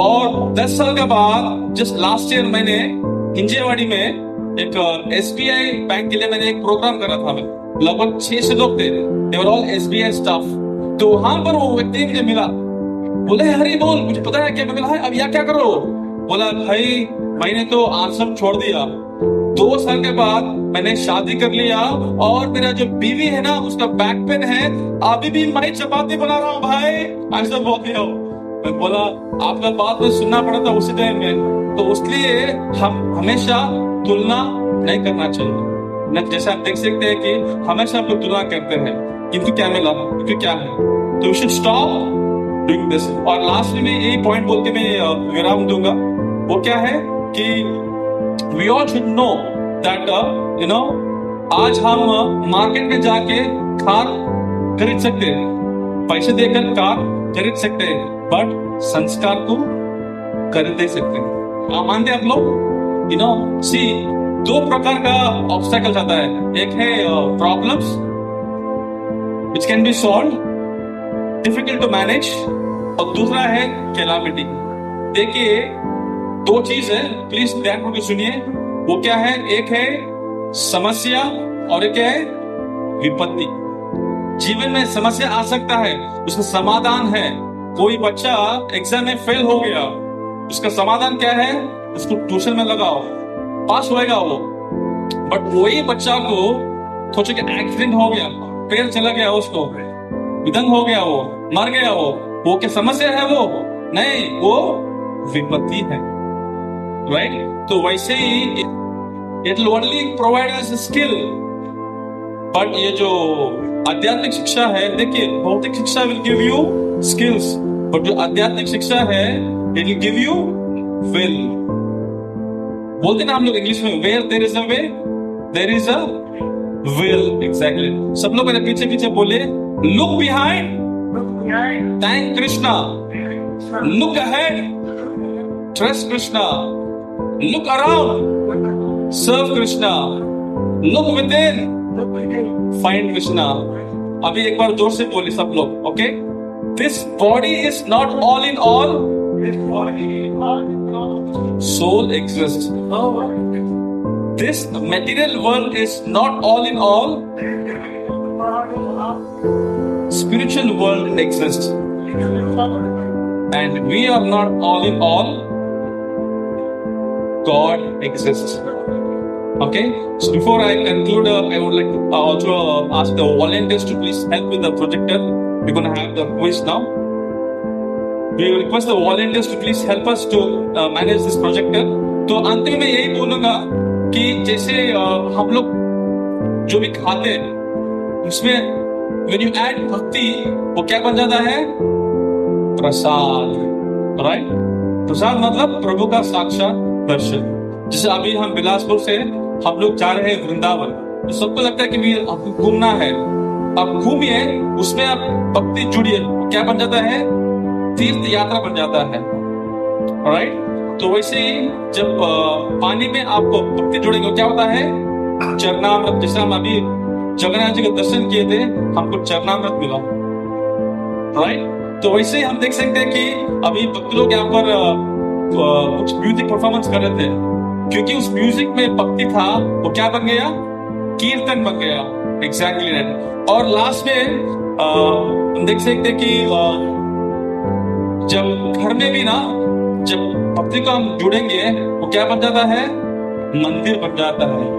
और 10 साल के बाद जस्ट लास्ट ईयर मैंने हिंजेवाड़ी में एक SBI बैंक के लिए मैंने एक प्रोग्राम करा था। लगभग 600 लोग थे, they were all SBI staff. तो वहां पर वो व्यक्ति मुझे मिला, बोले हरी बोल, मुझे पता है क्या मिला है, अब यहाँ क्या करो? बोला भाई मैंने तो आश्रम छोड़ दिया, 2 साल के बाद मैंने शादी कर लिया, और मेरा जो बीवी है ना उसका बैक पेन है, अभी भी मैं चपाती बना रहा हूँ भाई, ऐसा बोल दिया। मैं बोला आपका बात में सुनना पड़ा था उसी टाइम में। तो इसलिए हम हमेशा तुलना नहीं करना चाहिए। जैसे आप देख सकते हैं कि हमेशा हम लोग तुलना करते हैं, किंतु क्या मिला, किंतु क्या है, तो we should stop doing this. और लास्ट में यही पॉइंट बोल के मैं विराम दूंगा। वो क्या है कि we all should know that you know, आज हम मार्केट में जाके कार खरीद सकते हैं, पैसे देकर कार खरीद सकते हैं, बट संस्कार को खरीद दे सकते हैं। आप मानते हैं आप लोग? यू नो सी, 2 प्रकार का ऑब्स्टेकल्स आता है। एक है problems which can be solve, difficult to manage, और दूसरा है कैलामिटी। देखिए 2 चीज है, प्लीज ध्यान करके सुनिए। वो क्या है? एक है समस्या और एक क्या है, विपत्ति। जीवन में समस्या आ सकता है, उसका समाधान है। कोई बच्चा एग्जाम में फेल हो गया, उसका समाधान क्या है, उसको ट्यूशन में लगाओ, पास होएगा वो। बट वही बच्चा को सोचो कि एक्सीडेंट हो गया, पैर चला गया, उसको विधंग हो गया, वो मर गया, वो क्या समस्या है? वो नहीं, वो विपत्ति है, राइट? तो वैसे ही it will only provide us skill, but ये जो आध्यात्मिक शिक्षा है, देखिए भौतिक शिक्षा will give you skills, but जो आध्यात्मिक शिक्षा है it will give you will. बोलते ना हम लोग इंग्लिश में, where there is a way there is a will. Exactly. सब लोग मेरे पीछे पीछे बोले, look behind, thank Krishna, look ahead, trust Krishna, look around, serve Krishna, look with in, find Krishna. अभी एक बार जोर से बोले सब लोग, okay? This body is not all in all, soul exist. This material world is not all in all, spiritual world exists, and we are not all in all, God exists. Okay, so before I conclude, I would like to also ask the volunteers to please help with the projector. We're going to have the quiz now. We will request the volunteers to please help us to manage this projector. तो अंतिम में यही बोलूंगा कि जैसे हम लोग जो भी खाते हैं उसमें when you add भक्ति, वो क्या बन जाता है? प्रसाद, राइट? प्रसाद मतलब प्रभु का साक्षात दर्शन। जैसे अभी हम बिलासपुर से हम लोग जा रहे हैं वृंदावन, तो सबको लगता है कि आपको घूमना है, आप घूमिए, उसमें आप भक्ति जुड़िए, क्या बन जाता है? तीर्थ यात्रा बन जाता है, राइट? तो वैसे ही जब पानी में आप भक्ति जुड़ेंगे, क्या होता है? चरणामृत। जैसे हम अभी जगन्नाथ जी का दर्शन किए थे, हमको चरणामृत मिला, राइट? तो वैसे ही हम देख सकते हैं कि अभी भक्त लोग यहाँ पर कुछ म्यूजिक परफॉर्मेंस कर रहे थे, क्योंकि उस म्यूजिक में भक्ति था, वो क्या बन गया? कीर्तन बन गया। Exactly right. और लास्ट में हम देख सकते हैं कि जब घर में भी ना, जब भक्ति को हम जुड़ेंगे, वो क्या बन जाता है? मंदिर बन जाता है।